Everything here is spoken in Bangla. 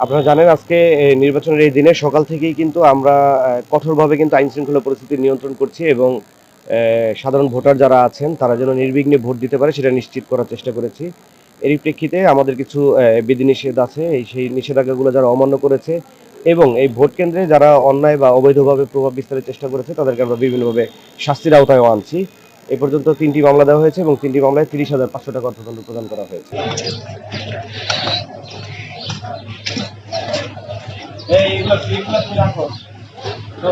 আপনারা জানেন আজকে নির্বাচনের এই দিনে সকাল থেকেই কিন্তু আমরা কঠোরভাবে কিন্তু আইন শৃঙ্খলা পরিস্থিতি নিয়ন্ত্রণ করছি এবং সাধারণ ভোটার যারা আছেন তারা যেন নির্বিঘ্নে ভোট দিতে পারে সেটা নিশ্চিত করার চেষ্টা করেছি। এরই প্রেক্ষিতে আমাদের কিছু বিধিনিষেধ আছে। সেই নিষেধাজ্ঞাগুলো যারা অমান্য করেছে এবং এই ভোট কেন্দ্রে যারা অন্যায় বা অবৈধভাবে প্রভাব বিস্তারের চেষ্টা করেছে তাদেরকে আমরা বিভিন্নভাবে শাস্তির আওতায়ও আনছি। এ পর্যন্ত ৩টি মামলা দেওয়া হয়েছে এবং ৩টি মামলায় ৩০,৫০০ টাকা অর্থদণ্ড প্রদান করা হয়েছে। এইগুলো রাখো। তো